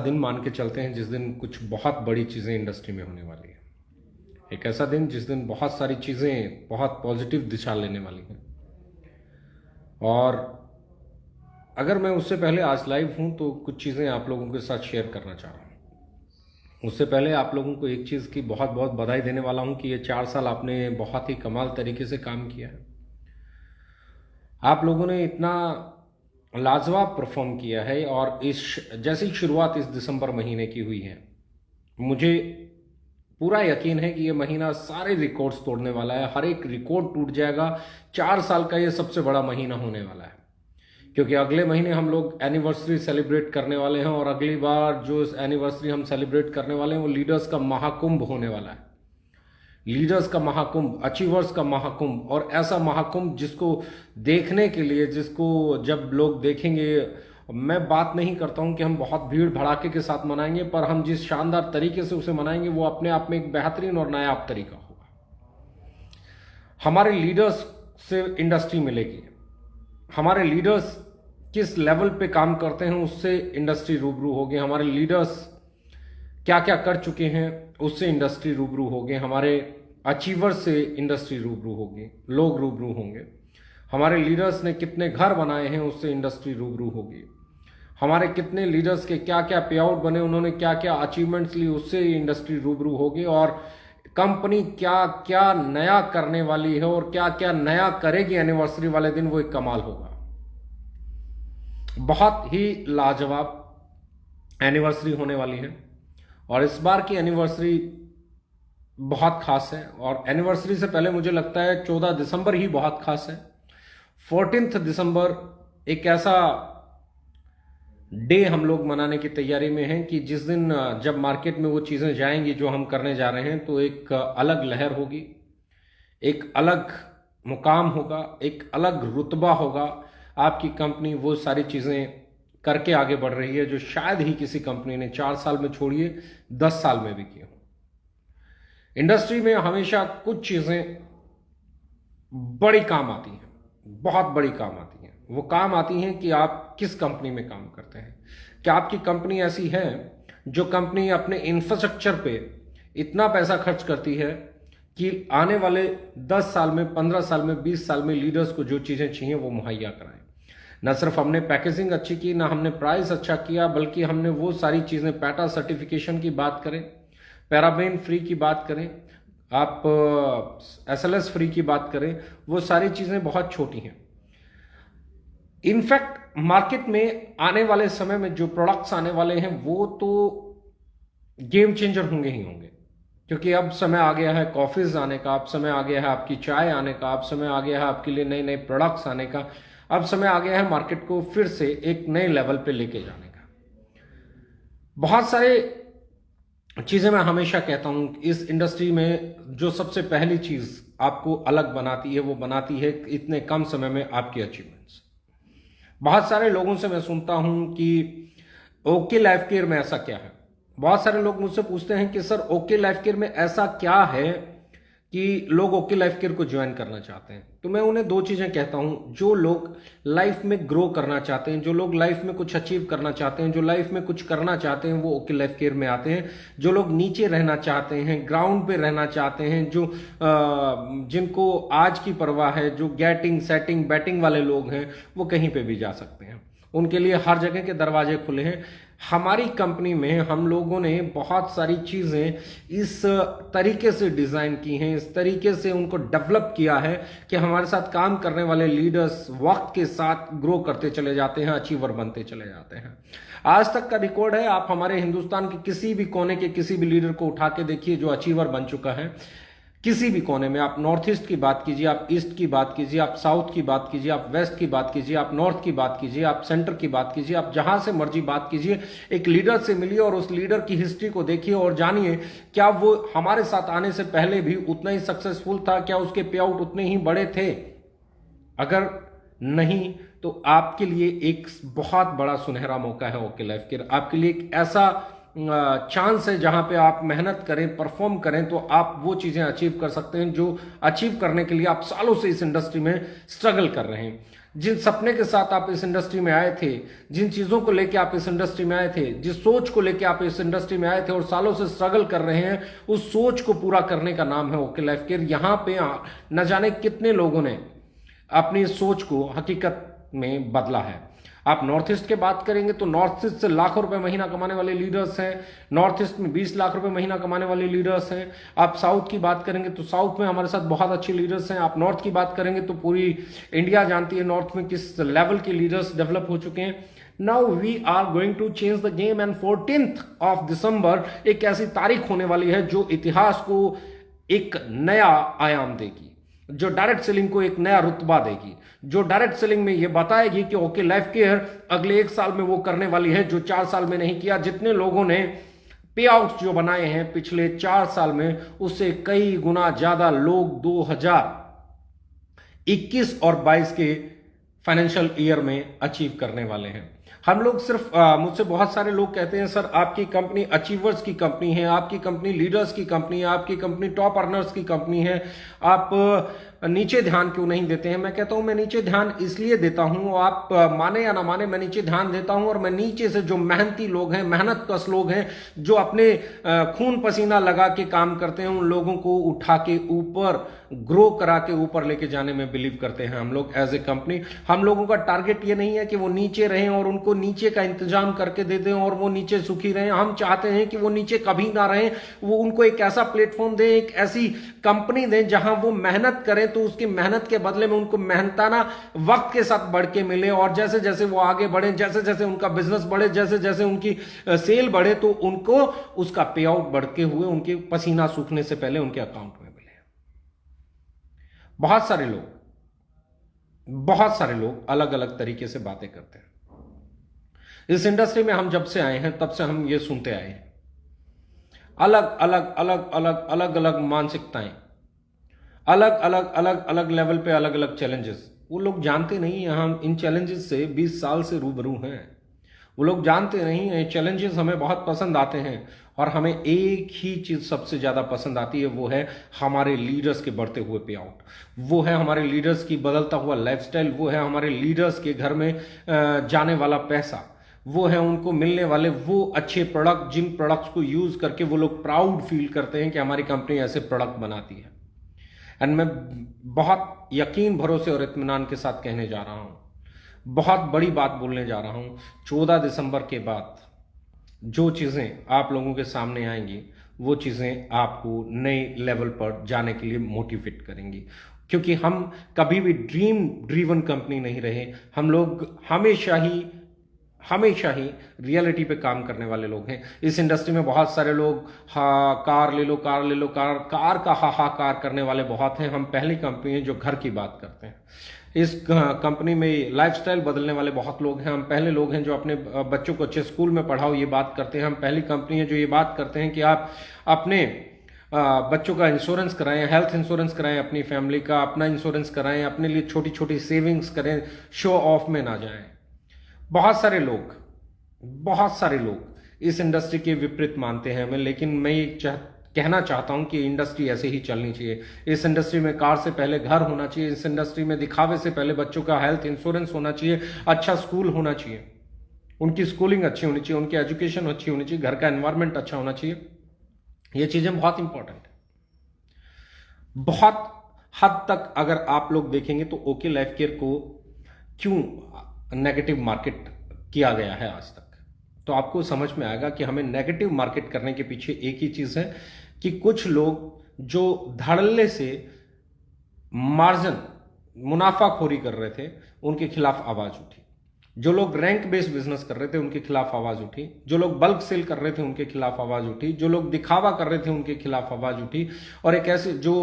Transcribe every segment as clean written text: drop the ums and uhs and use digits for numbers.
दिन मान के चलते हैं जिस दिन कुछ बहुत बड़ी चीज़ें इंडस्ट्री में होने वाली है। एक ऐसा दिन जिस दिन बहुत सारी चीज़ें बहुत पॉजिटिव दिशा लेने वाली हैं। और अगर मैं उससे पहले आज लाइव हूं तो कुछ चीज़ें आप लोगों के साथ शेयर करना चाह रहा हूं। उससे पहले आप लोगों को एक चीज़ की बहुत बहुत बधाई देने वाला हूं कि ये 4 साल आपने बहुत ही कमाल तरीके से काम किया है। आप लोगों ने इतना लाजवाब परफॉर्म किया है और इस जैसी शुरुआत इस दिसंबर महीने की हुई है, मुझे पूरा यकीन है कि ये महीना सारे रिकॉर्ड्स तोड़ने वाला है। हर एक रिकॉर्ड टूट जाएगा। 4 साल का ये सबसे बड़ा महीना होने वाला है, क्योंकि अगले महीने हम लोग एनिवर्सरी सेलिब्रेट करने वाले हैं और अगली बार जो एनिवर्सरी हम सेलिब्रेट करने वाले हैं वो लीडर्स का महाकुंभ होने वाला है। लीडर्स का महाकुंभ, अचीवर्स का महाकुंभ, और ऐसा महाकुंभ जिसको देखने के लिए, जिसको जब लोग देखेंगे, मैं बात नहीं करता हूं कि हम बहुत भीड़ भड़ाके के साथ मनाएंगे, पर हम जिस शानदार तरीके से उसे मनाएंगे वो अपने आप में एक बेहतरीन और नायाब तरीका होगा। हमारे लीडर्स से इंडस्ट्री मिलेगी। हमारे लीडर्स किस लेवल पे काम करते हैं उससे इंडस्ट्री रूबरू होगी। हमारे लीडर्स क्या क्या कर चुके हैं उससे इंडस्ट्री रूबरू होगी। हमारे अचीवर्स से इंडस्ट्री रूबरू होगी, लोग रूबरू होंगे। हमारे लीडर्स ने कितने घर बनाए हैं उससे इंडस्ट्री रूबरू होगी। हमारे कितने लीडर्स के क्या क्या पे आउट बने, उन्होंने क्या क्या अचीवमेंट्स ली, उससे इंडस्ट्री रूबरू होगी। और कंपनी क्या क्या नया करने वाली है और क्या क्या नया करेगी एनिवर्सरी वाले दिन, वो एक कमाल होगा। बहुत ही लाजवाब एनिवर्सरी होने वाली है और इस बार की एनिवर्सरी बहुत खास है। और एनिवर्सरी से पहले मुझे लगता है 14 दिसंबर ही बहुत खास है। 14 दिसंबर एक ऐसा डे हम लोग मनाने की तैयारी में हैं कि जिस दिन जब मार्केट में वो चीज़ें जाएंगी जो हम करने जा रहे हैं, तो एक अलग लहर होगी, एक अलग मुकाम होगा, एक अलग रुतबा होगा। आपकी कंपनी वो सारी चीज़ें करके आगे बढ़ रही है जो शायद ही किसी कंपनी ने 4 साल में, छोड़िए 10 साल में भी की हो। इंडस्ट्री में हमेशा कुछ चीज़ें बड़ी काम आती हैं, बहुत बड़ी काम आती हैं। वो काम आती हैं कि आप किस कंपनी में काम करते हैं। क्या आपकी कंपनी ऐसी है जो कंपनी अपने इंफ्रास्ट्रक्चर पे इतना पैसा खर्च करती है कि आने वाले 10 साल में, 15 साल में, 20 साल में लीडर्स को जो चीज़ें चाहिए वो मुहैया कराएं। न सिर्फ हमने पैकेजिंग अच्छी की, ना हमने प्राइस अच्छा किया, बल्कि हमने वो सारी चीज़ें, पैटा सर्टिफिकेशन की बात करें, पैराबेन फ्री की बात करें, आप SLS फ्री की बात करें, वो सारी चीज़ें बहुत छोटी हैं। इनफैक्ट मार्केट में आने वाले समय में जो प्रोडक्ट्स आने वाले हैं वो तो गेम चेंजर होंगे ही होंगे, क्योंकि अब समय आ गया है कॉफीज आने का, अब समय आ गया है आपकी चाय आने का, अब समय आ गया है आपके लिए नए नए प्रोडक्ट्स आने का, अब समय आ गया है मार्केट को फिर से एक नए लेवल पे लेके जाने का। बहुत सारे चीज़ें मैं हमेशा कहता हूं, इस इंडस्ट्री में जो सबसे पहली चीज़ आपको अलग बनाती है वो बनाती है इतने कम समय में आपकी अचीवमेंट्स। बहुत सारे लोगों से मैं सुनता हूं कि ओके लाइफ केयर में ऐसा क्या है। बहुत सारे लोग मुझसे पूछते हैं कि सर ओके लाइफ केयर में ऐसा क्या है कि लोग ओके लाइफ केयर को ज्वाइन करना चाहते हैं। तो मैं उन्हें 2 चीज़ें कहता हूं। जो लोग लाइफ में ग्रो करना चाहते हैं, जो लोग लाइफ में कुछ अचीव करना चाहते हैं, जो लाइफ में कुछ करना चाहते हैं, वो ओके लाइफ केयर में आते हैं। जो लोग नीचे रहना चाहते हैं, ग्राउंड पे रहना चाहते हैं, जो जिनको आज की परवाह है, जो गेटिंग सेटिंग बैटिंग वाले लोग हैं, वो कहीं पे भी जा सकते हैं। उनके लिए हर जगह के दरवाजे खुले हैं। हमारी कंपनी में हम लोगों ने बहुत सारी चीज़ें इस तरीके से डिज़ाइन की हैं, इस तरीके से उनको डेवलप किया है कि हमारे साथ काम करने वाले लीडर्स वक्त के साथ ग्रो करते चले जाते हैं, अचीवर बनते चले जाते हैं। आज तक का रिकॉर्ड है, आप हमारे हिंदुस्तान के किसी भी कोने के किसी भी लीडर को उठा के देखिए जो अचीवर बन चुका है। किसी भी कोने में, आप नॉर्थ ईस्ट की बात कीजिए, आप ईस्ट की बात कीजिए, आप साउथ की बात कीजिए, आप वेस्ट की बात कीजिए, आप नॉर्थ की बात कीजिए, आप सेंटर की बात कीजिए, आप जहां से मर्जी बात कीजिए, एक लीडर से मिलिए और उस लीडर की हिस्ट्री को देखिए और जानिए क्या वो हमारे साथ आने से पहले भी उतना ही सक्सेसफुल था, क्या उसके पे आउट उतने ही बड़े थे। अगर नहीं तो आपके लिए एक बहुत बड़ा सुनहरा मौका है ओके लाइफ केयर। आपके लिए एक ऐसा चांस है जहां पे आप मेहनत करें, परफॉर्म करें तो आप वो चीजें अचीव कर सकते हैं जो अचीव करने के लिए आप सालों से इस इंडस्ट्री में स्ट्रगल कर रहे हैं। जिन सपने के साथ आप इस इंडस्ट्री में आए थे, जिन चीजों को लेकर आप इस इंडस्ट्री में आए थे, जिस सोच को लेकर आप इस इंडस्ट्री में आए थे और सालों से स्ट्रगल कर रहे हैं, उस सोच को पूरा करने का नाम है ओके लाइफ केयर। यहां पे न जाने कितने लोगों ने अपनी सोच को हकीकत में बदला है। आप नॉर्थ ईस्ट की बात करेंगे तो नॉर्थ ईस्ट से लाखों रुपए महीना कमाने वाले लीडर्स हैं, नॉर्थ ईस्ट में 20 लाख रुपए महीना कमाने वाले लीडर्स हैं। आप साउथ की बात करेंगे तो साउथ में हमारे साथ बहुत अच्छे लीडर्स हैं। आप नॉर्थ की बात करेंगे तो पूरी इंडिया जानती है नॉर्थ में किस लेवल के लीडर्स डेवलप हो चुके हैं। Now we are going to change the game and 14th of December एक ऐसी तारीख होने वाली है जो इतिहास को एक नया आयाम देगी, जो डायरेक्ट सेलिंग को एक नया रुतबा देगी, जो डायरेक्ट सेलिंग में ये बताएगी कि ओके लाइफ केयर अगले 1 साल में वो करने वाली है जो 4 साल में नहीं किया। जितने लोगों ने पे आउट जो बनाए हैं पिछले 4 साल में, उससे कई गुना ज्यादा लोग 2021 और 22 के फाइनेंशियल ईयर में अचीव करने वाले हैं। हम लोग सिर्फ मुझसे बहुत सारे लोग कहते हैं सर आपकी कंपनी अचीवर्स की कंपनी है, आपकी कंपनी लीडर्स की कंपनी है, आपकी कंपनी टॉप अर्नर्स की कंपनी है, आप नीचे ध्यान क्यों नहीं देते हैं। मैं कहता हूं मैं नीचे ध्यान इसलिए देता हूं, आप माने या ना माने, मैं नीचे ध्यान देता हूं और मैं नीचे से जो मेहनती लोग हैं, मेहनत कश लोग हैं, जो अपने खून पसीना लगा के काम करते हैं, उन लोगों को उठा के ऊपर ग्रो करा के ऊपर लेके जाने में बिलीव करते हैं हम लोग एज ए कंपनी। हम लोगों का टारगेट ये नहीं है कि वो नीचे रहें और उनको नीचे का इंतजाम करके दे दें और वो नीचे सुखी रहें। हम चाहते हैं कि वो नीचे कभी ना रहें, वो उनको एक ऐसा प्लेटफॉर्म दें, एक ऐसी कंपनी दें जहां वो मेहनत करें तो उसकी मेहनत के बदले में उनको मेहनताना वक्त के साथ बढ़ के मिले, और जैसे जैसे वो आगे बढ़े, जैसे जैसे उनका बिजनेस बढ़े, जैसे जैसे उनकी सेल बढ़े, तो उनको उसका पे आउट बढ़ते हुए उनके पसीना सूखने से पहले उनके अकाउंट में मिले। बहुत सारे लोग अलग अलग तरीके से बातें करते हैं। इस इंडस्ट्री में हम जब से आए हैं तब से हम ये सुनते आए हैं, अलग अलग मानसिकताएं, अलग अलग लेवल पे अलग अलग चैलेंजेस। वो लोग जानते नहीं हैं हम इन चैलेंजेस से 20 साल से रूबरू हैं। वो लोग जानते नहीं हैं चैलेंजेस हमें बहुत पसंद आते हैं और हमें एक ही चीज सबसे ज्यादा पसंद आती है, वो है हमारे लीडर्स के बढ़ते हुए पे आउट, वो है हमारे लीडर्स की बदलता हुआ लाइफस्टाइल, वो है हमारे लीडर्स के घर में जाने वाला पैसा, वो है उनको मिलने वाले वो अच्छे प्रोडक्ट, जिन प्रोडक्ट्स को यूज करके वो लोग प्राउड फील करते हैं कि हमारी कंपनी ऐसे प्रोडक्ट बनाती है। एंड मैं बहुत यकीन, भरोसे और इत्मीनान के साथ कहने जा रहा हूं, बहुत बड़ी बात बोलने जा रहा हूं, 14 दिसंबर के बाद जो चीजें आप लोगों के सामने आएंगी वो चीजें आपको नए लेवल पर जाने के लिए मोटिवेट करेंगी। क्योंकि हम कभी भी ड्रीम ड्रीवन कंपनी नहीं रहे, हम लोग हमेशा ही रियलिटी पे काम करने वाले लोग हैं। इस इंडस्ट्री में बहुत सारे लोग कार ले लो कार का हाहाकार करने वाले बहुत हैं। हम पहली कंपनी है जो घर की बात करते हैं। इस कंपनी में लाइफस्टाइल बदलने वाले बहुत लोग हैं। हम पहले लोग हैं जो अपने बच्चों को अच्छे स्कूल में पढ़ाओ ये बात करते हैं। हम पहली कंपनी है जो ये बात करते हैं कि आप अपने बच्चों का इंश्योरेंस कराएं, हेल्थ इंश्योरेंस कराएं, अपनी फैमिली का अपना इंश्योरेंस कराएं, अपने लिए छोटी छोटी सेविंग्स करें, शो ऑफ में ना जाएं। बहुत सारे लोग इस इंडस्ट्री के विपरीत मानते हैं हमें, लेकिन मैं ये कहना चाहता हूं कि इंडस्ट्री ऐसे ही चलनी चाहिए। इस इंडस्ट्री में कार से पहले घर होना चाहिए, इस इंडस्ट्री में दिखावे से पहले बच्चों का हेल्थ इंश्योरेंस होना चाहिए, अच्छा स्कूल होना चाहिए, उनकी स्कूलिंग अच्छी होनी चाहिए, उनकी एजुकेशन अच्छी होनी चाहिए, घर का एनवायरनमेंट अच्छा होना चाहिए। ये चीजें बहुत इंपॉर्टेंट है। बहुत हद तक अगर आप लोग देखेंगे तो ओके लाइफ केयर को क्यों नेगेटिव मार्केट किया गया है आज तक, तो आपको समझ में आएगा कि हमें नेगेटिव मार्केट करने के पीछे एक ही चीज है कि कुछ लोग जो धड़ल्ले से मार्जिन मुनाफाखोरी कर रहे थे उनके खिलाफ आवाज उठी, जो लोग रैंक बेस्ड बिजनेस कर रहे थे उनके खिलाफ आवाज उठी, जो लोग बल्क सेल कर रहे थे उनके खिलाफ आवाज उठी, जो लोग दिखावा कर रहे थे उनके खिलाफ आवाज उठी, और एक ऐसे जो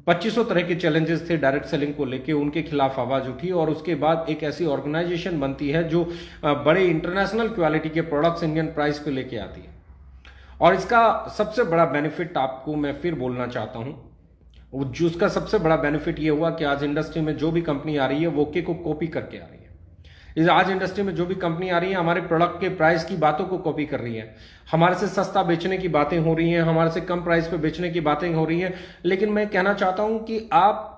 2500 तरह के चैलेंजेस थे डायरेक्ट सेलिंग को लेके उनके खिलाफ आवाज उठी। और उसके बाद एक ऐसी ऑर्गेनाइजेशन बनती है जो बड़े इंटरनेशनल क्वालिटी के प्रोडक्ट्स इंडियन प्राइस पे लेके आती है। और इसका सबसे बड़ा बेनिफिट आपको मैं फिर बोलना चाहता हूं, जो उसका सबसे बड़ा बेनिफिट ये हुआ कि आज इंडस्ट्री में जो भी कंपनी आ रही है वो ओके को कॉपी करके आ रही है। आज इंडस्ट्री में जो भी कंपनी आ रही है हमारे प्रोडक्ट के प्राइस की बातों को कॉपी कर रही है, हमारे से सस्ता बेचने की बातें हो रही हैं, हमारे से कम प्राइस पे बेचने की बातें हो रही हैं। लेकिन मैं कहना चाहता हूं कि आप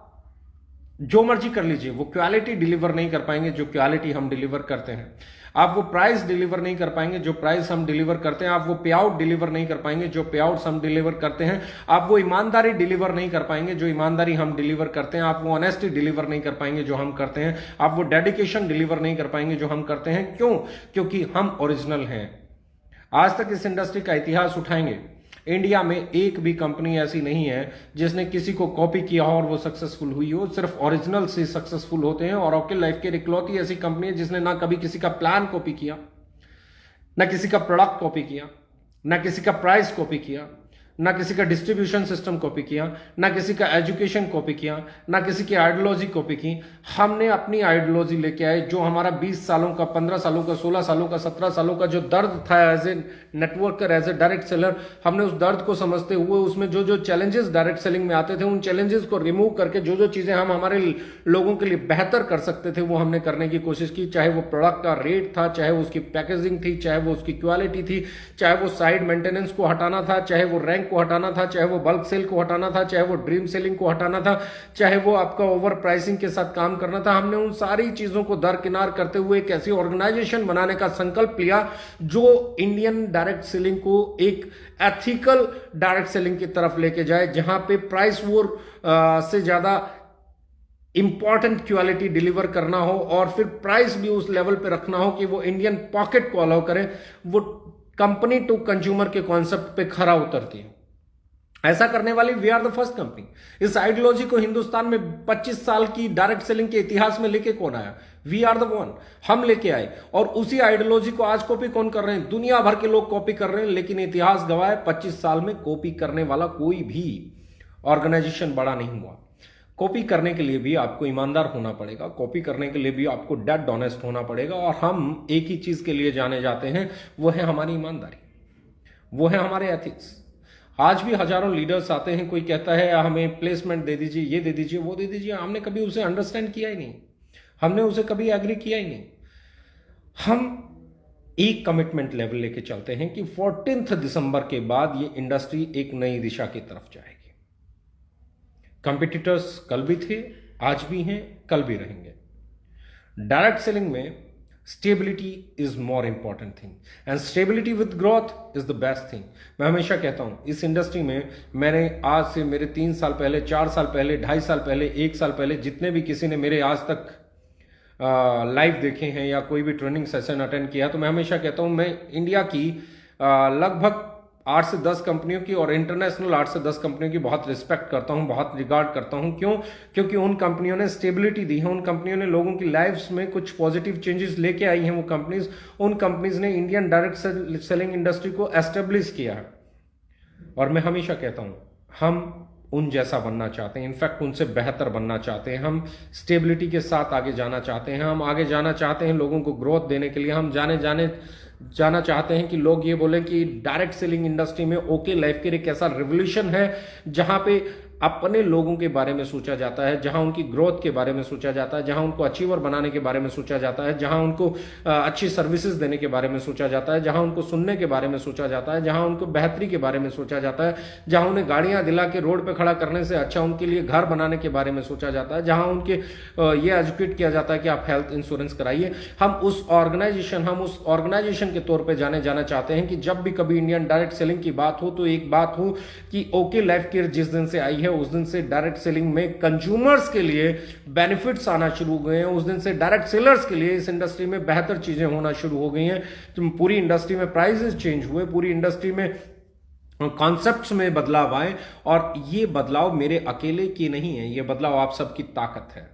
जो मर्जी कर लीजिए, वो क्वालिटी डिलीवर नहीं कर पाएंगे जो क्वालिटी हम डिलीवर करते हैं। आप वो प्राइस डिलीवर नहीं कर पाएंगे जो प्राइस हम डिलीवर करते हैं। आप वो पे आउट डिलीवर नहीं कर पाएंगे जो पे आउट्स हम डिलीवर करते हैं। आप वो ईमानदारी डिलीवर नहीं कर पाएंगे जो ईमानदारी हम डिलीवर करते हैं। आप वो ऑनेस्टी डिलीवर नहीं कर पाएंगे जो हम करते हैं। आप वो डेडिकेशन डिलीवर नहीं कर पाएंगे जो हम करते हैं। क्यों? क्योंकि हम ओरिजिनल हैं। आज तक इस इंडस्ट्री का इतिहास उठाएंगे, इंडिया में एक भी कंपनी ऐसी नहीं है जिसने किसी को कॉपी किया हो और वो सक्सेसफुल हुई हो। सिर्फ ओरिजिनल से सक्सेसफुल होते हैं। और ओके लाइफ केयर इकलौती ऐसी कंपनी है जिसने ना कभी किसी का प्लान कॉपी किया, ना किसी का प्रोडक्ट कॉपी किया, ना किसी का प्राइस कॉपी किया, ना किसी का डिस्ट्रीब्यूशन सिस्टम कॉपी किया, ना किसी का एजुकेशन कॉपी किया, ना किसी की आइडियोलॉजी कॉपी की। हमने अपनी आइडियोलॉजी लेके आए, जो हमारा 20 सालों का, 15 सालों का, 16 सालों का, 17 सालों का जो दर्द था as a networker, as a direct seller, हमने उस दर्द को समझते हुए उसमें जो जो चैलेंजेस डायरेक्ट सेलिंग में आते थे उन चैलेंजेस को रिमूव करके जो जो चीजें हम हमारे लोगों के लिए बेहतर कर सकते थे वो हमने करने की कोशिश की। चाहे वो प्रोडक्ट का रेट था, चाहे वो उसकी पैकेजिंग थी, चाहे वो उसकी क्वालिटी थी, चाहे वो साइड मेंटेनेंस को हटाना था, चाहे वो रैंक को हटाना था, चाहे वो बल्क सेल को हटाना था, चाहे वो ड्रीम सेलिंग को हटाना था, चाहे वो आपका ओवर प्राइसिंग के साथ काम करना था। हमने उन सारी चीजों को दरकिनार करते हुए एक ऐसी ऑर्गेनाइजेशन बनाने का संकल्प लिया जो इंडियन डायरेक्ट सेलिंग को एक एथिकल डायरेक्ट सेलिंग की तरफ लेके जाए, जहां पे प्राइस वॉर से ज्यादा इंपॉर्टेंट क्वालिटी डिलीवर करना हो और फिर प्राइस भी उस लेवल पे रखना हो कि वो इंडियन पॉकेट को अलाउ करे, वो कंपनी टू कंज्यूमर के कॉन्सेप्ट पे खरा उतरती है। ऐसा करने वाली we are the first company. इस आइडियोलॉजी को हिंदुस्तान में 25 साल की डायरेक्ट सेलिंग के इतिहास में लेके कौन आया? We are the one. हम लेके आए। और उसी आइडियोलॉजी को आज कॉपी कौन कर रहे हैं? दुनिया भर के लोग कॉपी कर रहे हैं, लेकिन इतिहास गवाह है 25 साल में कॉपी करने वाला कोई भी ऑर्गेनाइजेशन बड़ा नहीं हुआ। कॉपी करने के लिए भी आपको ईमानदार होना पड़ेगा, कॉपी करने के लिए भी आपको डेड ऑनेस्ट होना पड़ेगा। और हम एक ही चीज के लिए जाने जाते हैं, वो है हमारी ईमानदारी, वो है हमारे एथिक्स। आज भी हजारों लीडर्स आते हैं, कोई कहता है हमें प्लेसमेंट दे दीजिए, ये दे दीजिए, वो दे दीजिए। हमने कभी उसे अंडरस्टैंड किया ही नहीं, हमने उसे कभी एग्री किया ही नहीं। हम एक कमिटमेंट लेवल लेके चलते हैं कि 14 दिसंबर के बाद ये इंडस्ट्री एक नई दिशा की तरफ जाएगी। कंपटीटर्स कल भी थे, आज भी हैं, कल भी रहेंगे। डायरेक्ट सेलिंग में stability is more important thing and stability with growth is the best thing. मैं हमेशा कहता हूं इस इंडस्ट्री में मैंने आज से मेरे 3 साल पहले, 4 साल पहले, 2.5 साल पहले, 1 साल पहले जितने भी किसी ने मेरे आज तक लाइव देखे हैं या कोई भी ट्रेनिंग सेशन अटेंड किया, तो मैं हमेशा कहता हूं मैं इंडिया की लगभग 8 से 10 कंपनियों की और इंटरनेशनल 8 से 10 कंपनियों की बहुत रिस्पेक्ट करता हूं, बहुत रिगार्ड करता हूं। क्यों? क्योंकि उन कंपनियों ने स्टेबिलिटी दी है, उन कंपनियों ने लोगों की लाइफ्स में कुछ पॉजिटिव चेंजेस लेके आई हैं। वो कंपनीज, उन कंपनीज ने इंडियन डायरेक्ट सेलिंग इंडस्ट्री को एस्टेब्लिश किया है। और मैं हमेशा कहता हूं हम उन जैसा बनना चाहते हैं, इनफैक्ट उनसे बेहतर बनना चाहते हैं। हम स्टेबिलिटी के साथ आगे जाना चाहते हैं, हम आगे जाना चाहते हैं लोगों को ग्रोथ देने के लिए। हम जाना चाहते हैं कि लोग ये बोले कि डायरेक्ट सेलिंग इंडस्ट्री में ओके लाइफ केयर एक ऐसा रिवोल्यूशन है जहां पे अपने लोगों के बारे में सोचा जाता है, जहां उनकी ग्रोथ के बारे में सोचा जाता है, जहां उनको अचीवर बनाने के बारे में सोचा जाता है, जहां उनको अच्छी सर्विसेज देने के बारे में सोचा जाता है, जहां उनको सुनने के बारे में सोचा जाता है, जहां उनको बेहतरी के बारे में सोचा जाता है, जहां उन्हें गाड़ियां दिला के रोड पे खड़ा करने से अच्छा उनके लिए घर बनाने के बारे में सोचा जाता है, जहां उनके ये एजुकेट किया जाता है कि आप हेल्थ इंश्योरेंस कराइए। हम उस ऑर्गेनाइजेशन के तौर पर जाना चाहते हैं कि जब भी कभी इंडियन डायरेक्ट सेलिंग की बात हो तो एक बात हो कि ओके लाइफ केयर जिस दिन से आई है उस दिन से डायरेक्ट सेलिंग में कंज्यूमर्स के लिए बेनिफिट्स आना शुरू हो गए हैं। उस दिन से डायरेक्ट सेलर्स के लिए इस इंडस्ट्री में बेहतर चीजें होना शुरू हो गई हैं। तो पूरी इंडस्ट्री में प्राइसेस चेंज हुए, पूरी इंडस्ट्री में कॉन्सेप्ट्स में बदलाव आए। और ये बदलाव मेरे अकेले की नहीं है, ये बदलाव आप सबकी ताकत है।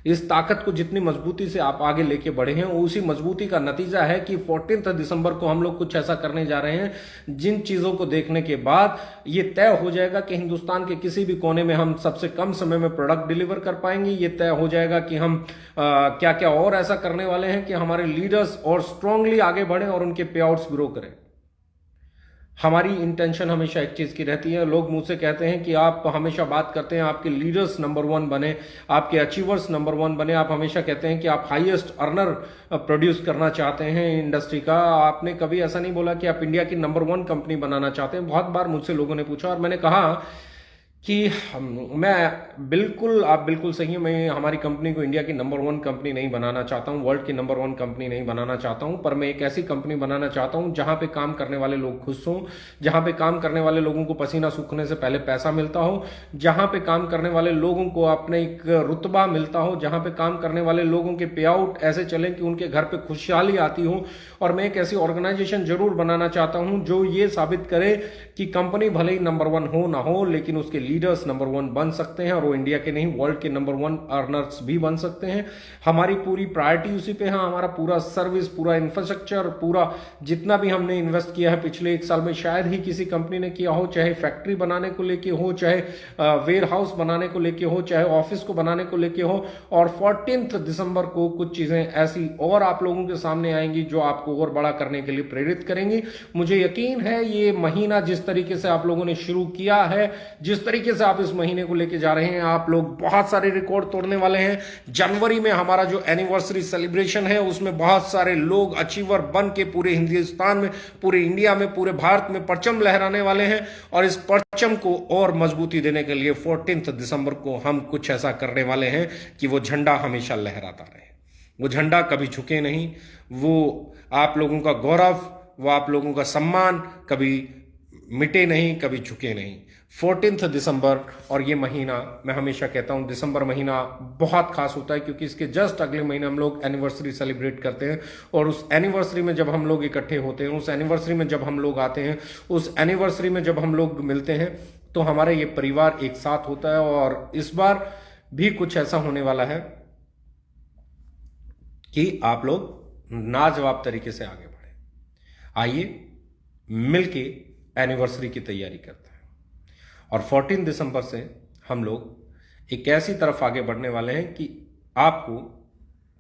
इस ताकत को जितनी मजबूती से आप आगे लेके बढ़े हैं, उसी मजबूती का नतीजा है कि 14 दिसंबर को हम लोग कुछ ऐसा करने जा रहे हैं जिन चीजों को देखने के बाद ये तय हो जाएगा कि हिंदुस्तान के किसी भी कोने में हम सबसे कम समय में प्रोडक्ट डिलीवर कर पाएंगे। ये तय हो जाएगा कि हम क्या क्या और ऐसा करने वाले हैं कि हमारे लीडर्स और स्ट्रांगली आगे बढ़े और उनके पे आउट्स ग्रो करें। हमारी इंटेंशन हमेशा एक चीज की रहती है। लोग मुझसे कहते हैं कि आप हमेशा बात करते हैं आपके लीडर्स नंबर 1 बने, आपके अचीवर्स नंबर 1 बने। आप हमेशा कहते हैं कि आप हाईएस्ट अर्नर प्रोड्यूस करना चाहते हैं इंडस्ट्री का। आपने कभी ऐसा नहीं बोला कि आप इंडिया की नंबर 1 कंपनी बनाना चाहते हैं। बहुत बार मुझसे लोगों ने पूछा और मैंने कहा कि आप बिल्कुल सही हैं। मैं हमारी कंपनी को इंडिया की नंबर 1 कंपनी नहीं बनाना चाहता हूं, वर्ल्ड की नंबर 1 कंपनी नहीं बनाना चाहता हूं, पर मैं एक ऐसी कंपनी बनाना चाहता हूं जहां पे काम करने वाले लोग खुश हों, जहां पे काम करने वाले लोगों को पसीना सूखने से पहले पैसा मिलता हो, जहां पे काम करने वाले लोगों को अपने एक रुतबा मिलता हो, जहां पे काम करने वाले लोगों के पे आउट ऐसे चले कि उनके घर पे खुशहाली आती हो। और मैं एक ऐसी ऑर्गेनाइजेशन जरूर बनाना चाहता हूं जो ये साबित करे कि कंपनी भले ही नंबर 1 हो ना हो, लेकिन उसके लीडर्स नंबर 1 बन सकते हैं, और वो इंडिया के नहीं वर्ल्ड के नंबर 1 अर्नर्स भी बन सकते हैं। हमारी पूरी प्रायोरिटी उसी पे है। हमारा पूरा सर्विस, पूरा इंफ्रास्ट्रक्चर, पूरा जितना भी हमने इन्वेस्ट किया है पिछले 1 साल में, शायद ही किसी कंपनी ने किया हो, चाहे फैक्ट्री बनाने को लेके हो, चाहे वेयर हाउस बनाने को लेके हो, चाहे ऑफिस को बनाने को लेके हो। और 14 दिसंबर को कुछ चीजें ऐसी और आप लोगों के सामने आएंगी जो आपको और बड़ा करने के लिए प्रेरित करेंगी। मुझे यकीन है ये महीना जिस तरीके से आप लोगों ने शुरू किया है, जिस तरीके से आप इस महीने को लेके जा रहे हैं, आप लोग बहुत सारे रिकॉर्ड तोड़ने वाले हैं। जनवरी में हमारा जो एनिवर्सरी सेलिब्रेशन है उसमें बहुत सारे लोग अचीवर बन के पूरे हिंदुस्तान में, पूरे इंडिया में, पूरे भारत में परचम लहराने वाले हैं। और इस परचम को और मजबूती देने के लिए 14 दिसंबर को हम कुछ ऐसा करने वाले हैं कि वो झंडा हमेशा लहराता रहे, वो झंडा कभी झुके नहीं, वो आप लोगों का गौरव, वो आप लोगों का सम्मान कभी मिटे नहीं, कभी झुके नहीं। 14 दिसंबर और ये महीना, मैं हमेशा कहता हूं दिसंबर महीना बहुत खास होता है क्योंकि इसके जस्ट अगले महीने हम लोग एनिवर्सरी सेलिब्रेट करते हैं। और उस एनिवर्सरी में जब हम लोग इकट्ठे होते हैं, उस एनिवर्सरी में जब हम लोग आते हैं, उस एनिवर्सरी में जब हम लोग मिलते हैं, तो हमारा ये परिवार एक साथ होता है। और इस बार भी कुछ ऐसा होने वाला है कि आप लोग लाजवाब तरीके से आगे बढ़े। आइए मिलके एनिवर्सरी की तैयारी करते हैं। और 14 दिसंबर से हम लोग एक ऐसी तरफ आगे बढ़ने वाले हैं कि आपको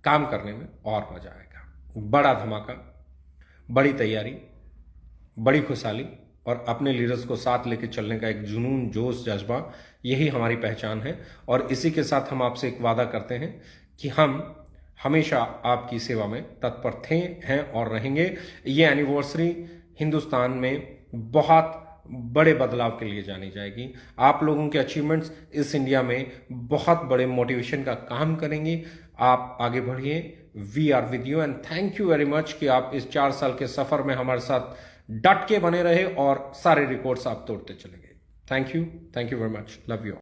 काम करने में और मजा आएगा। बड़ा धमाका, बड़ी तैयारी, बड़ी खुशहाली और अपने लीडर्स को साथ लेके चलने का एक जुनून, जोश, जज्बा, यही हमारी पहचान है। और इसी के साथ हम आपसे एक वादा करते हैं कि हम हमेशा आपकी सेवा में तत्पर थे, हैं और रहेंगे। ये एनिवर्सरी हिंदुस्तान में बहुत बड़े बदलाव के लिए जानी जाएगी। आप लोगों के अचीवमेंट्स इस इंडिया में बहुत बड़े मोटिवेशन का काम करेंगे। आप आगे बढ़िए। We are with you and thank you very much कि आप इस 4 साल के सफर में हमारे साथ डट के बने रहे और सारे रिकॉर्ड्स आप तोड़ते चले गए। Thank you very much. Love you.